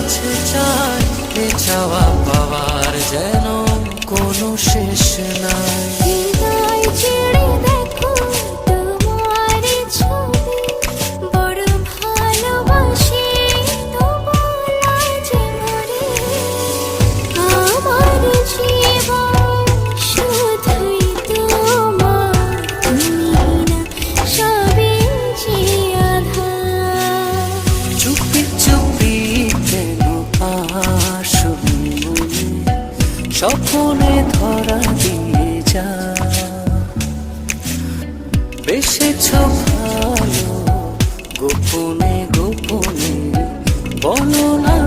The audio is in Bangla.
কাছে চাই, এ চাওয়া পাওয়ার যেন কোনো শেষ নাই। হৃদয় ছেড়ে দেখো তোমার ছবি, বড় ভালোবাসি তোমার যে মরে। আমার জীবন শুধুই তোমার, তুমি না সবই যে আধার। চুপি চুপি কেন আসো মনে, স্বপ্নে ধরা দিয়ে যা। বেসেছ ভালো গোপনে গোপনে, বলো না